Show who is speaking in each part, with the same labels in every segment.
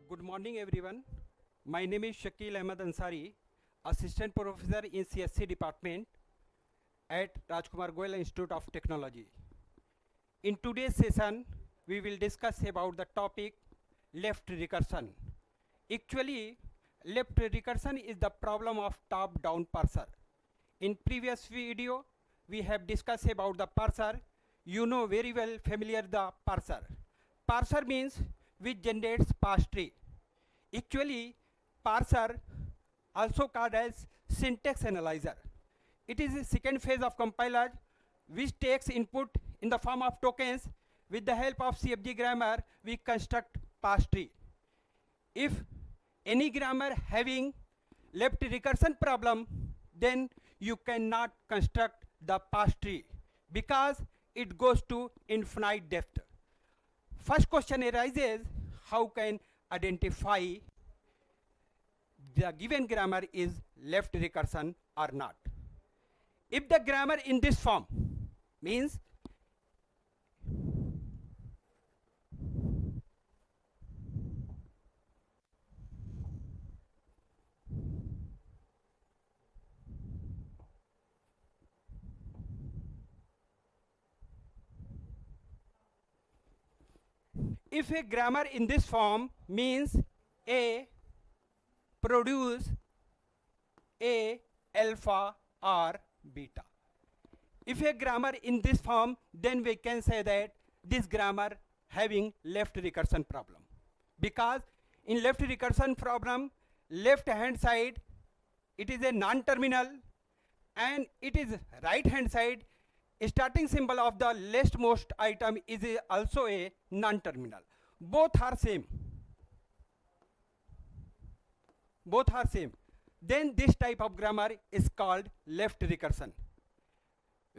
Speaker 1: Good morning, everyone. My name is Sakil Ahmad Ansari, Assistant Professor in CSC Department at Rajkumar Goyal Institute of Technology. In today's session, we will discuss about the topic left recursion. Actually, left recursion is the problem of top-down parser. In previous video, we have discussed about the parser. You know very well familiar the parser. Parser means which generates parse tree. Actually, parser, also called as syntax analyzer. It is the second phase of compiler which takes input in the form of tokens. With the help of CFG grammar, we construct parse tree. If any grammar having left recursion problem, then you cannot construct the parse tree because it goes to infinite depth. First question arises, how can identify the given grammar is left recursion or not? If the grammar in this form means if a grammar in this form means A produce A alpha or beta. If a grammar in this form, then we can say that this grammar having left recursion problem. Because in left recursion problem, left hand side, it is a non-terminal and it is right hand side, starting symbol of the leftmost item is also a non-terminal. Both are same. Both are same. Then this type of grammar is called left recursion,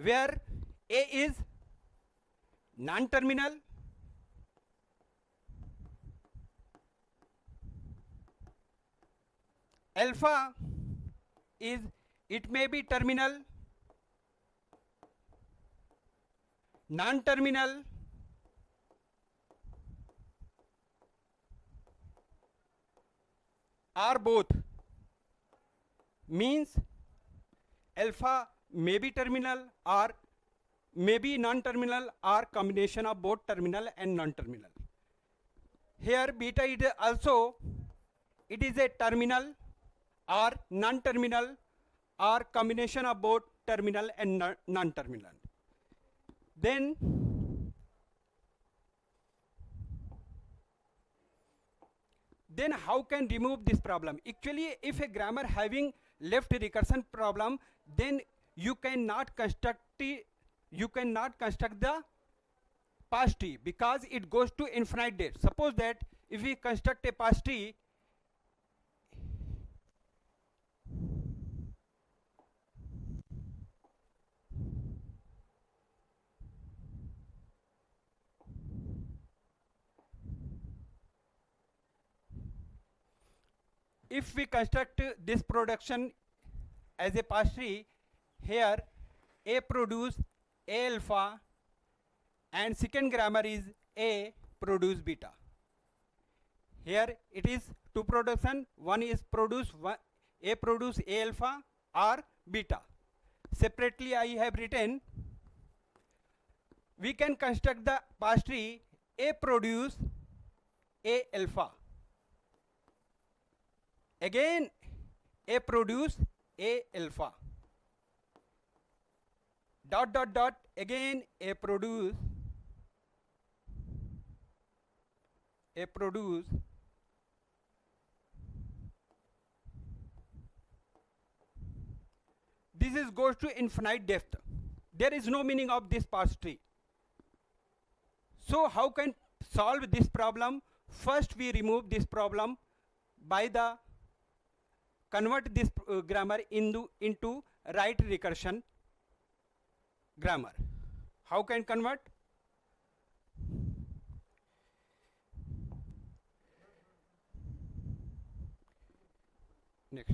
Speaker 1: where A is non-terminal, alpha is, it may be terminal, non-terminal, or both. Means alpha may be terminal or may be non-terminal or combination of both terminal and non-terminal. Here beta is also, it is a terminal or non-terminal or combination of both terminal and non-terminal. Then how can remove this problem? Actually, if a grammar having left recursion problem, then you cannot construct the parse tree because it goes to infinite depth. Suppose that if we construct a parse tree, if we construct this production as a parse tree, here A produce A alpha and second grammar is A produce beta. Here it is two production, one is produce A produce A alpha or beta. Separately I have written, we can construct the parse tree A produce A alpha. Again A produce A alpha. Dot dot dot, again A produce this is goes to infinite depth. There is no meaning of this parse tree. So how can solve this problem? First we remove this problem by the convert this grammar into right recursion grammar. How can convert? Next.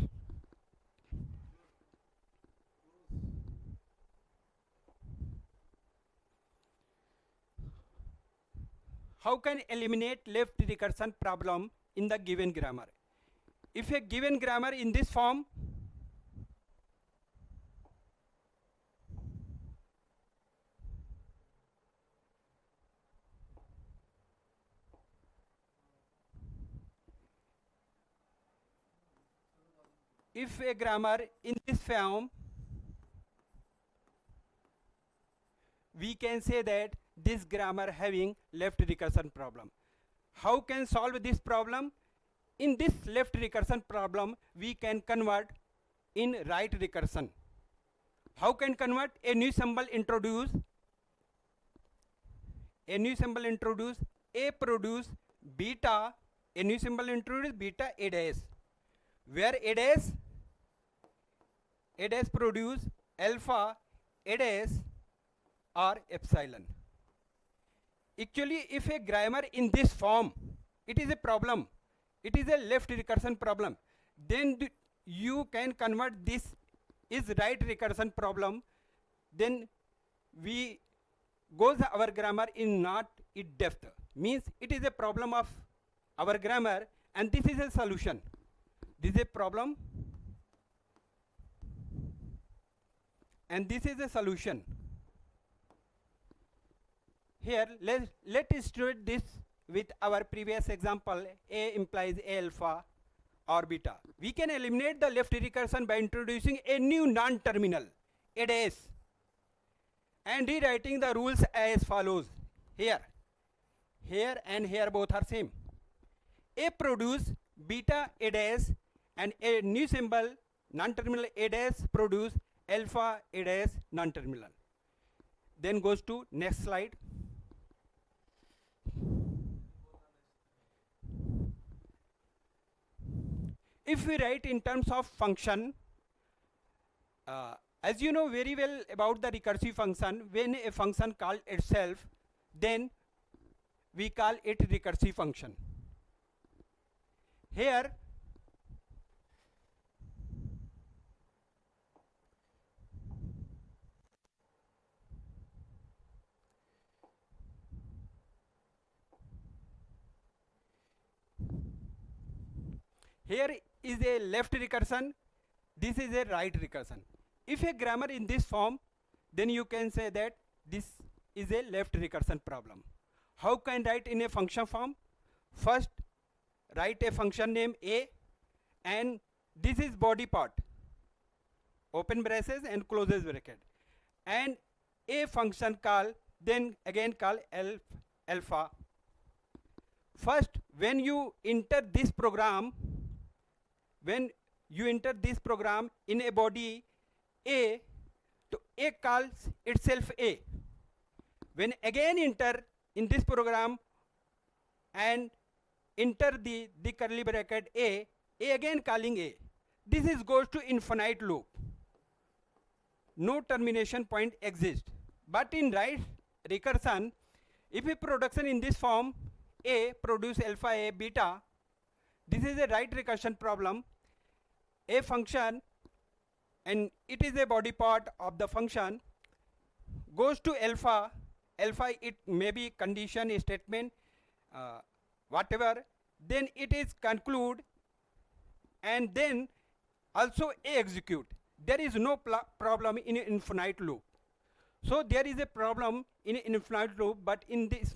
Speaker 1: How can eliminate left recursion problem in the given grammar. If a given grammar in this form, if a grammar in this form, we can say that this grammar having left recursion problem. How can solve this problem? In this left recursion problem, we can convert in right recursion. How can convert? A new symbol introduce, a new symbol introduce, a produce beta, a new symbol introduce beta a dash, where a dash produce alpha, a dash or epsilon. Actually, if a grammar in this form, it is a problem, it is a left recursion problem, then you can convert this is right recursion problem, then we goes our grammar in not in depth, means it is a problem of our grammar, and this is a solution. This is a problem and this is a solution. Here let's illustrate this with our previous example. A implies a alpha or beta. We can eliminate the left recursion by introducing a new non-terminal, a dash, and rewriting the rules as follows. Here and here both are same. A produce beta a dash, and a new symbol non-terminal a dash produce alpha a dash non-terminal. Then goes to next slide. If we write in terms of function, as you know very well about the recursive function, when a function calls itself, then we call it recursive function. Here is a left recursion, this is a right recursion. If a grammar in this form, then you can say that this is a left recursion problem. How can write in a function form? First, write a function name a, and this is body part, open braces and closes bracket, and a function call, then again call alpha. First, when you enter this program, in a body a, so a calls itself a. When again enter in this program and enter the curly bracket a again calling a. This is goes to infinite loop. No termination point exists. But in right recursion, if a production in this form, a produce alpha a beta, this is a right recursion problem. A function, and it is a body part of the function, goes to alpha, it may be condition, statement, whatever, then it is conclude, and then also a execute. There is no problem in an infinite loop. So there is a problem in an infinite loop, but in this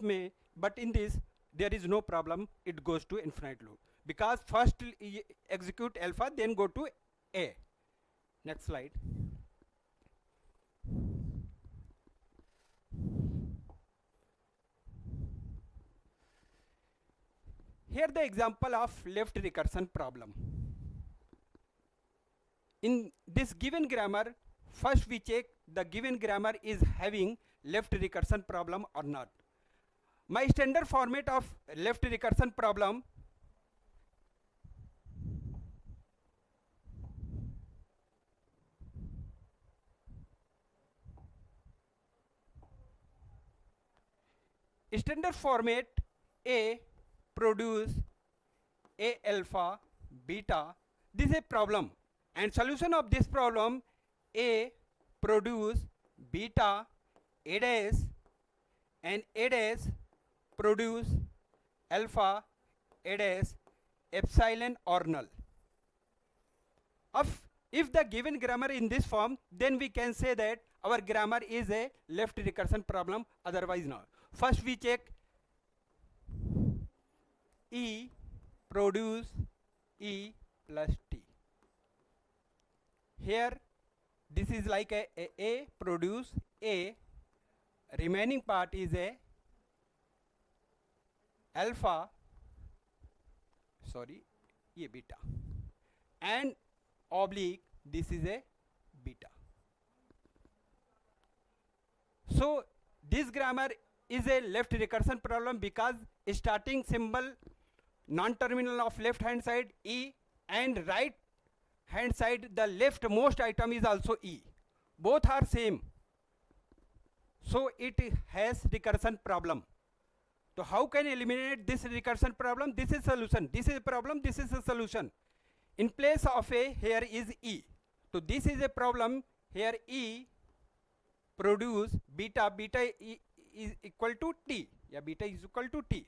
Speaker 1: there is no problem, it goes to infinite loop, because first execute alpha, then go to a. Next slide. Here the example of left recursion problem. In this given grammar, first we check the given grammar is having left recursion problem or not. My standard format of left recursion problem, standard format a produce a alpha beta. This is a problem, and solution of this problem: a produce beta a dash, and a dash produce alpha a dash, epsilon or null. If the given grammar in this form, then we can say that our grammar is a left recursion problem, otherwise not. First we check E produce E plus T. Here this is like a produce A, remaining part is a alpha, sorry, ये beta, and oblique this is a beta. So this grammar is a left recursion problem because starting symbol non-terminal of left hand side E and right hand side the leftmost item is also E. Both are same. So it has recursion problem. So how can eliminate this recursion problem? This is solution. This is a problem. This is a solution. In place of A, here is E. So this is a problem. Here E produce beta. Beta is equal to T. Yeah, beta is equal to T.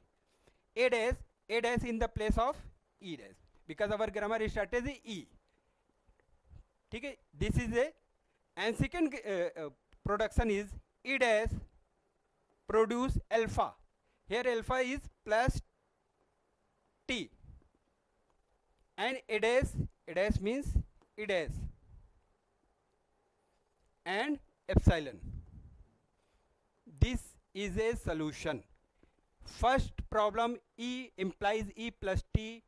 Speaker 1: A dash in the place of E dash. Because our grammar started is E. Okay, this is a, and second production is E dash produce alpha. Here alpha is plus T, and A dash means E dash and epsilon. This is a solution. First problem, E implies E plus T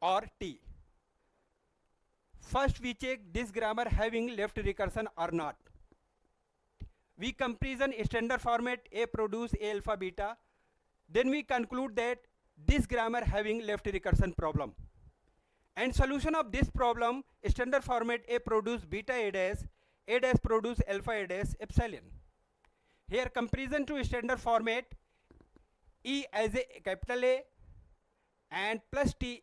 Speaker 1: or T. First we check this grammar having left recursion or not. We comparison standard format A produce A alpha beta. Then we conclude that this grammar having left recursion problem. And solution of this problem, standard format A produce beta A dash produce alpha A dash epsilon. Here comparison to standard format, E as a capital A and plus T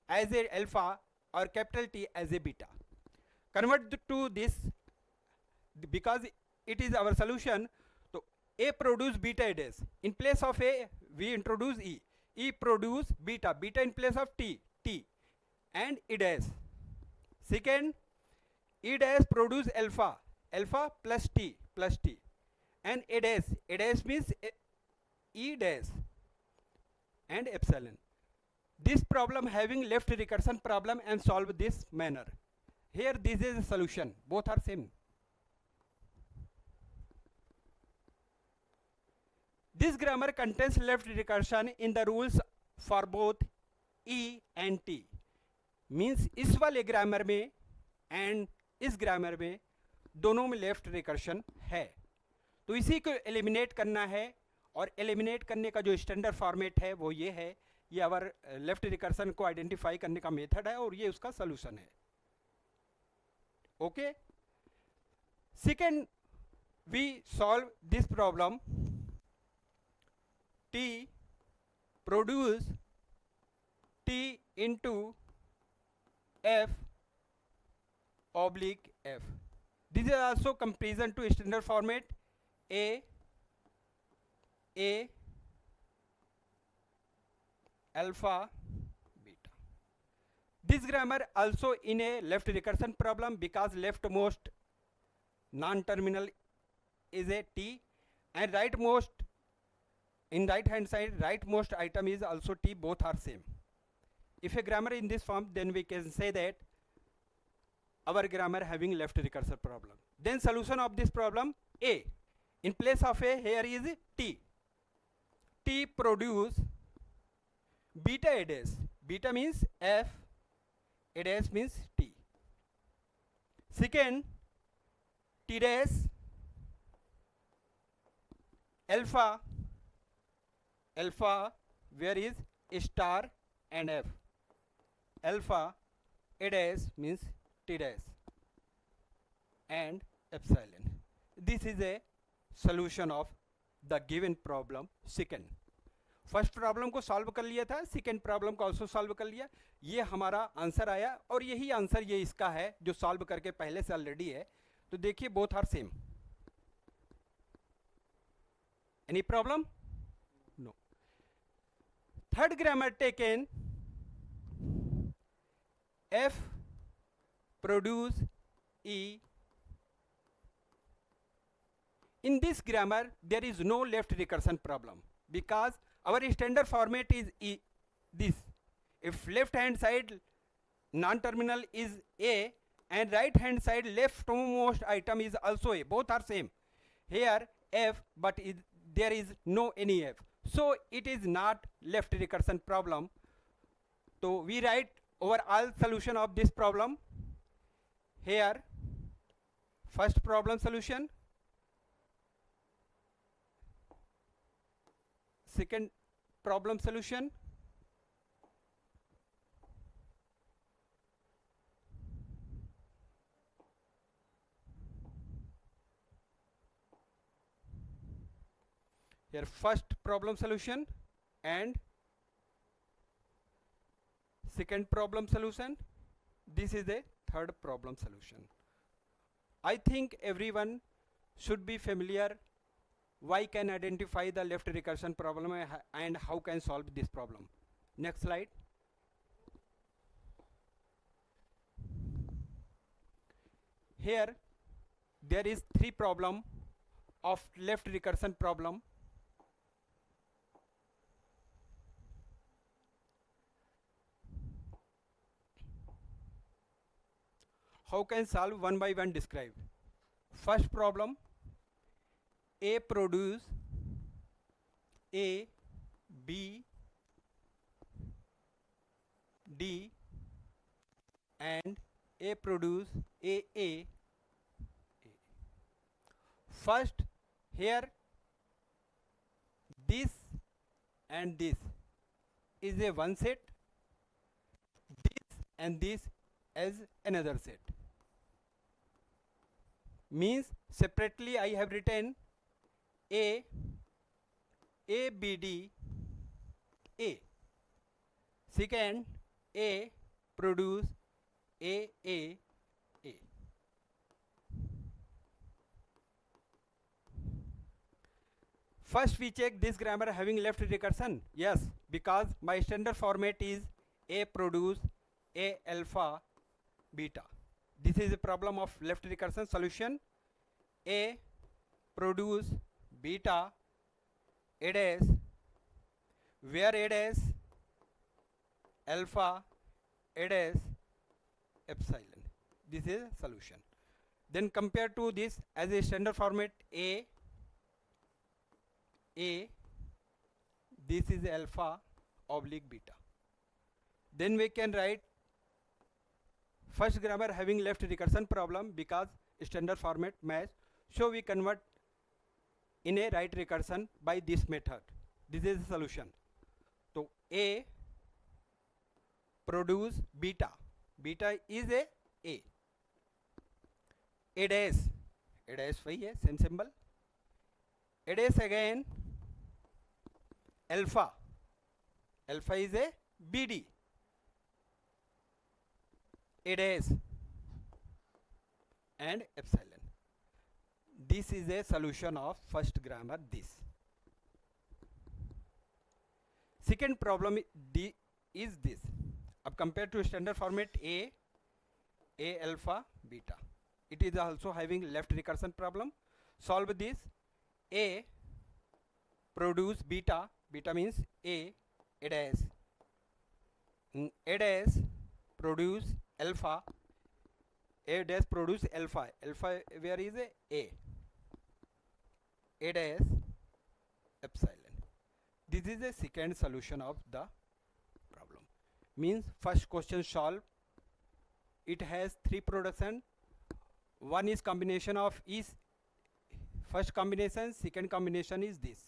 Speaker 1: as a alpha or capital T as a beta. Convert to this because it is our solution. So A produce beta A dash. In place of A, we introduce E. E produce beta. Beta in place of T. T and E dash. Second, E dash produce alpha. Alpha plus T plus T. And A dash. A dash means E dash and epsilon. This problem having left recursion problem and solve this manner. Here this is a solution. Both are same. This grammar contains left recursion in the rules for both E and T. Means इस वाले grammar में and इस grammar में दोनों में left recursion है. तो इसी को एलिमिनेट करना है और एलिमिनेट करने का जो स्टैंडर्ड फॉर्मेट है वो ये है. ये आवर लेफ्ट रिकर्शन को आइडेंटिफाई करने का मेथड है और ये उसका सॉल्यूशन है. Okay. Second we solve this problem. T produce T into F oblique F. This is also comparison to standard format A alpha beta. This grammar also in a left recursion problem because leftmost non-terminal is a T and rightmost in right hand side rightmost item is also T. Both are same. If a grammar in this form, then we can say that our grammar having left recursive problem. Then solution of this problem, A. In place of A, here is T. T produce beta A dash. Beta means F, A dash means T. Second, T dash alpha. Alpha, where is star and F. Alpha, A dash means T dash and epsilon. This is a solution of the given problem. Second, first problem को solve कर लिया था, second problem को also solve कर लिया. ये हमारा answer आया और यही आंसर ये इसका है जो सॉल्व करके पहले से ऑलरेडी है. तो देखिए both are same. Any problem? No. Third grammar taken F produce E. In this grammar, there is no left recursion problem because our standard format is this. If left hand side non-terminal is A and right hand side leftmost item is also A, both are same. Here F, but there is no any F, so it is not left recursion problem. So we write overall solution of this problem. Here first problem solution, second problem solution, here first problem solution and second problem solution. This is a third problem solution. I think everyone should be familiar why can identify the left recursion problem and how can solve this problem. Next slide. Here there is three problem of left recursion problem. How can solve one by one describe? First problem, A produce A, B, D and A produce A. First, here this and this is a one set, this and this as another set. Means separately I have written A, B, D, A. Second, A produce A. First we check this grammar having left recursion. Yes, because my standard format is A produce A alpha beta. This is a problem of left recursion solution. A produce beta A dash, where A dash alpha A dash epsilon. This is solution. Then compare to this as a standard format A, this is alpha oblique beta. Then we can write first grammar having left recursion problem because standard format match, so we convert in a right recursion by this method. This is the solution. So A produce beta is A dash वही है same symbol, A dash again alpha is a BD, A dash and epsilon. This is a solution of first grammar this. Second problem D is this. अब compare to standard format A alpha beta. It is also having left recursion problem. Solve this. A produce beta means A dash. A dash produce alpha. A dash produce alpha. Alpha where is A dash epsilon. This is the second solution of the problem. Means first question solved. It has three production. One is combination of is first combination, second combination is this.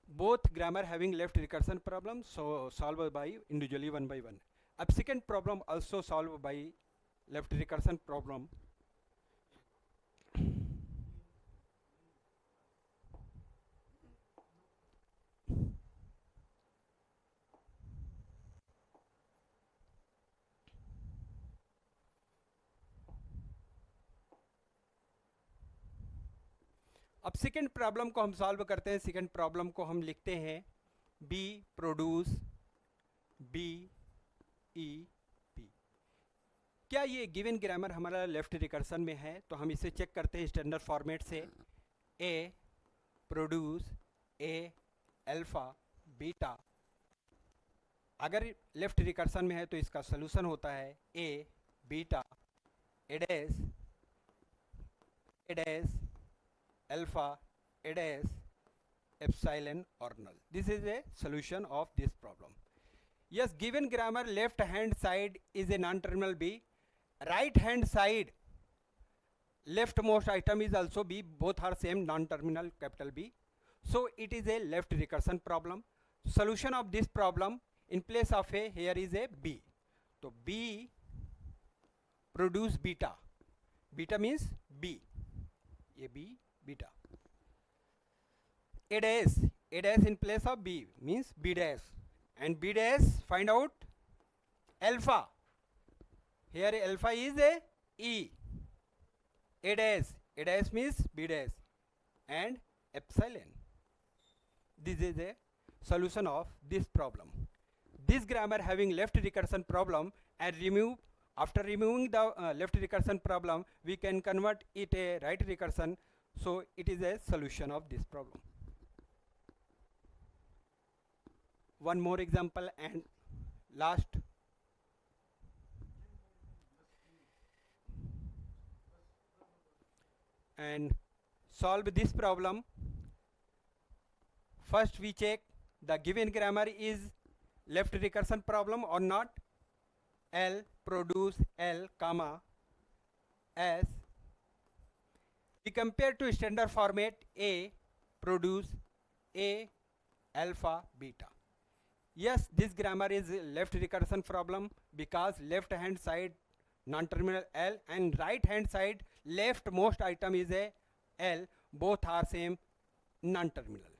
Speaker 1: Both grammar having left recursion problem, so solved by individually one by one. Ab second problem also solved by left recursion problem. अब second problem को हम solve करते हैं. Second problem को हम लिखते हैं B produce B E P. क्या ये गिवन ग्रामर हमारा लेफ्ट रिकर्सन में है? तो हम इसे चेक करते हैं स्टैंडर्ड फॉर्मेट से। A produce A alpha beta, अगर लेफ्ट रिकर्सन में है तो इसका सोल्यूशन होता है A beta A dash A dash alpha A dash epsilon or null. This is a solution of this problem. Yes, given grammar left hand side is a non-terminal B, right hand side leftmost item is also B, both are same non-terminal capital B, so it is a left recursion problem. Solution of this problem, in place of A here is a B, so B produce beta, beta means B, a B beta. A dash in place of B means B dash, and B dash find out alpha, here alpha is a E, A dash means B dash, and epsilon. This is a solution of this problem. This grammar having left recursion problem, and after removing the left recursion problem we can convert it a right recursion, so it is a solution of this problem. One more example and last. And solve this problem. First we check the given grammar is left recursion problem or not. L produce L comma S. We compare to standard format A produce A alpha beta. Yes, this grammar is left recursion problem because left hand side non-terminal L and right hand side leftmost item is a L, both are same non-terminal.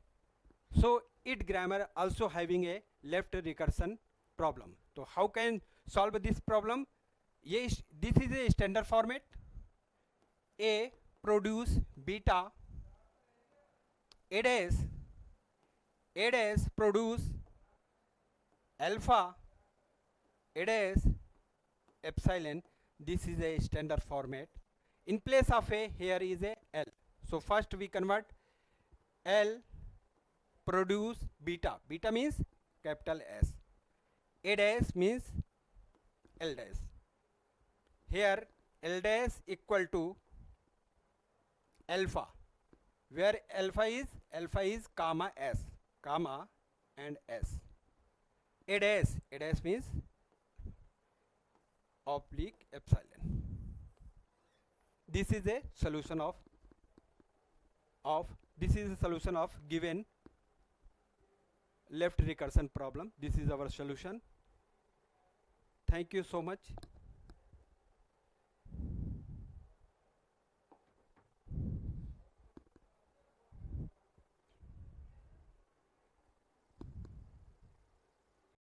Speaker 1: So it grammar also having a left recursion problem. So how can solve this problem? Yes, this is a standard format. A produce beta, A dash produce alpha, A dash epsilon. This is a standard format. In place of A here is a L. So first we convert L produce beta. Beta means capital S. A dash means L dash. Here L dash equal to alpha, where alpha is comma S, comma and S. A dash means oblique epsilon. This is a solution of given left recursion problem. This is our solution. Thank you so much.